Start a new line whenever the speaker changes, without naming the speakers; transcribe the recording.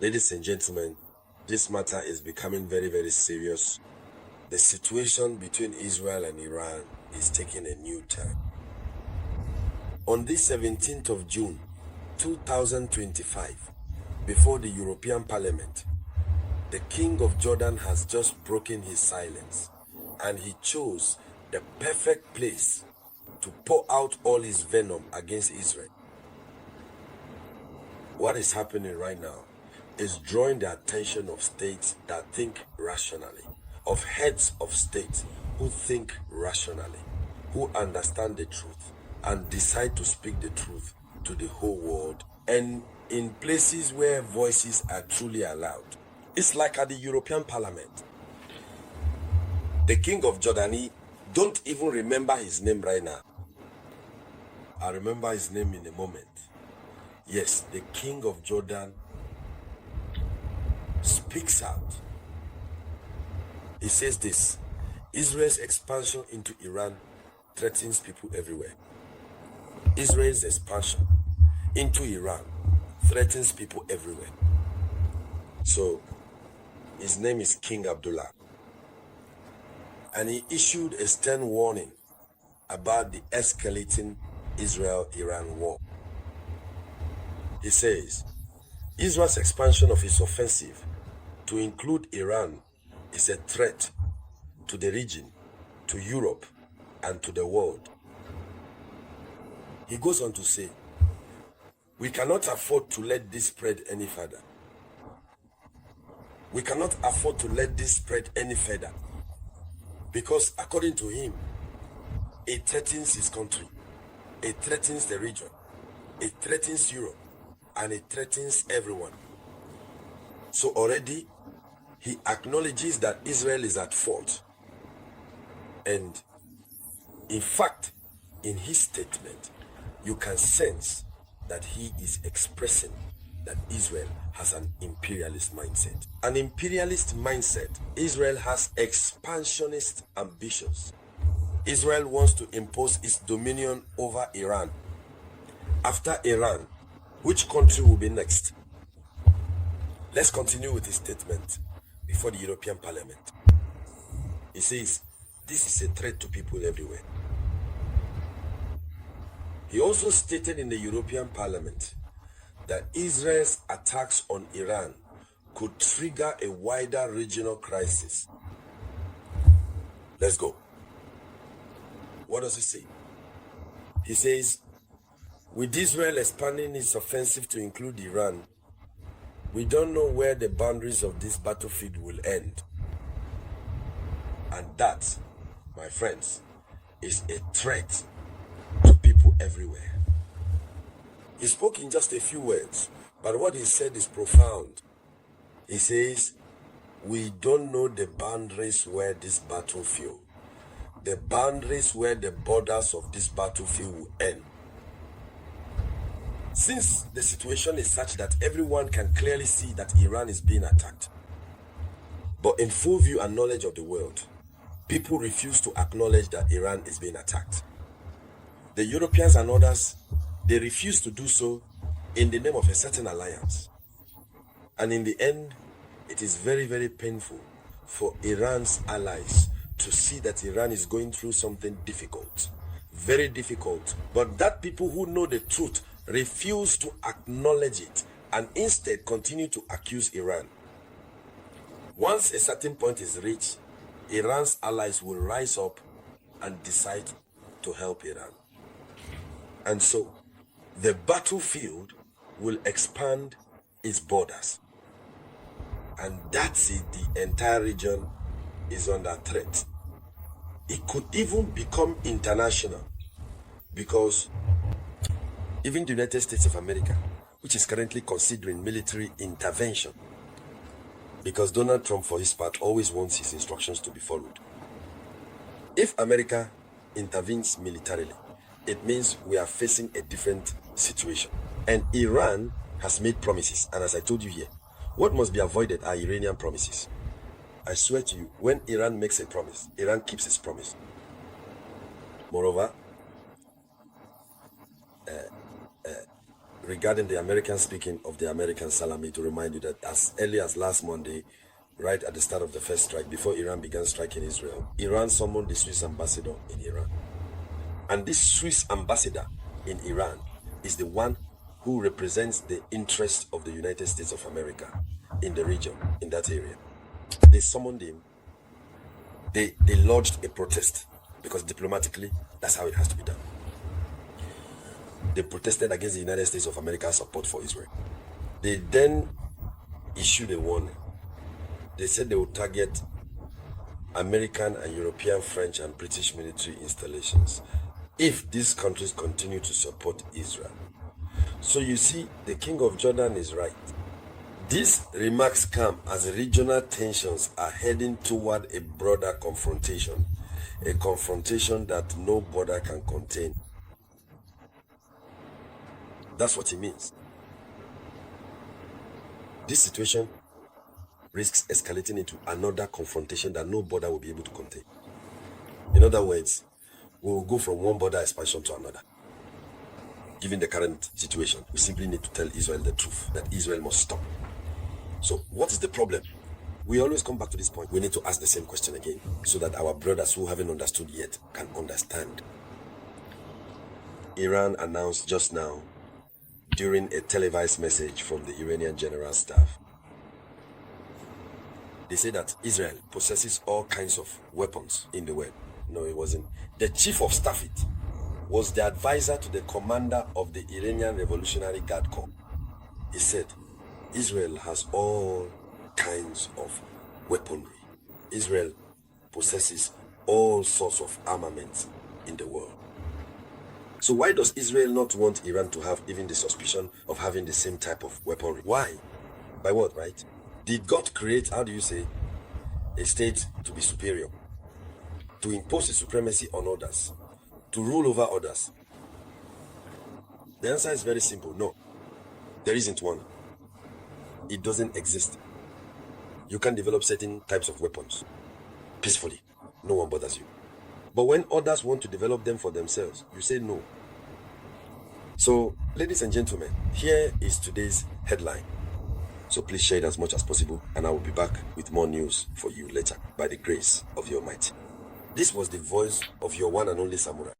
Ladies and gentlemen, this matter is becoming very, very serious. The situation between Israel and Iran is taking a new turn. On this 17th of June, 2025, before the European Parliament, the King of Jordan has just broken his silence, and he chose the perfect place to pour out all his venom against Israel. What is happening right now is drawing the attention of states that think rationally, of heads of states who think rationally, who understand the truth and decide to speak the truth to the whole world, and in places where voices are truly allowed. It's like at the European Parliament. The King of Jordan, don't even remember his name right now. I'll remember his name in a moment. Yes, the King of Jordan speaks out. He says this: Israel's expansion into Iran threatens people everywhere. Israel's expansion into Iran threatens people everywhere. So, his name is King Abdullah. And he issued a stern warning about the escalating Israel-Iran war. He says, Israel's expansion of its offensive to include Iran is a threat to the region, to Europe, and to the world. He goes on to say, we cannot afford to let this spread any further. We cannot afford to let this spread any further, because according to him, it threatens his country, it threatens the region, it threatens Europe, and it threatens everyone. So already, he acknowledges that Israel is at fault. And in fact, in his statement, you can sense that he is expressing that Israel has an imperialist mindset. An imperialist mindset. Israel has expansionist ambitions. Israel wants to impose its dominion over Iran. After Iran, which country will be next? Let's continue with his statement before the European Parliament. He says, this is a threat to people everywhere. He also stated in the European Parliament that Israel's attacks on Iran could trigger a wider regional crisis. Let's go. What does he say? He says, with Israel expanding its offensive to include Iran, we don't know where the boundaries of this battlefield will end. And that, my friends, is a threat to people everywhere. He spoke in just a few words, but what he said is profound. He says, we don't know the boundaries where this battlefield, the boundaries where the borders of this battlefield will end. Since the situation is such that everyone can clearly see that Iran is being attacked, but in full view and knowledge of the world, people refuse to acknowledge that Iran is being attacked. The Europeans and others, they refuse to do so in the name of a certain alliance. And in the end, it is very, very painful for Iran's allies to see that Iran is going through something difficult, very difficult, but that people who know the truth refuse to acknowledge it and instead continue to accuse Iran. Once a certain point is reached, Iran's allies will rise up and decide to help Iran. And so, the battlefield will expand its borders. And that's it, the entire region is under threat. It could even become international, because even the United States of America, which is currently considering military intervention, because Donald Trump, for his part, always wants his instructions to be followed. If America intervenes militarily, it means we are facing a different situation. And Iran has made promises, and as I told you here, what must be avoided are Iranian promises. I swear to you, when Iran makes a promise, Iran keeps its promise. Moreover, regarding the American speaking of the American salami, to remind you that as early as last Monday, right at the start of the first strike, before Iran began striking Israel, Iran summoned the Swiss ambassador in Iran. And this Swiss ambassador in Iran is the one who represents the interests of the United States of America in the region, in that area. They summoned him. They lodged a protest, because diplomatically, that's how it has to be done. They protested against the United States of America's support for Israel. They then issued a warning. They said they would target American and European, French and British military installations if these countries continue to support Israel. So you see, the King of Jordan is right. These remarks come as regional tensions are heading toward a broader confrontation, a confrontation that no border can contain. That's what it means. This situation risks escalating into another confrontation that no border will be able to contain. In other words, we will go from one border expansion to another. Given the current situation, we simply need to tell Israel the truth, that Israel must stop. So what is the problem? We always come back to this point. We need to ask the same question again, so that our brothers who haven't understood yet can understand. Iran announced just now, during a televised message from the Iranian general staff, they say that Israel possesses all kinds of weapons in the world. No, it wasn't. The chief of staff was the advisor to the commander of the Iranian Revolutionary Guard Corps. He said, Israel has all kinds of weaponry. Israel possesses all sorts of armaments in the world. So why does Israel not want Iran to have even the suspicion of having the same type of weaponry? Why? By what, right? Did God create, how do you say, a state to be superior, to impose a supremacy on others, to rule over others? The answer is very simple. No, there isn't one. It doesn't exist. You can develop certain types of weapons peacefully. No one bothers you. But when others want to develop them for themselves, you say no. So, ladies and gentlemen, here is today's headline. So please share it as much as possible, and I will be back with more news for you later, by the grace of the Almighty. This was the voice of your one and only Samurai.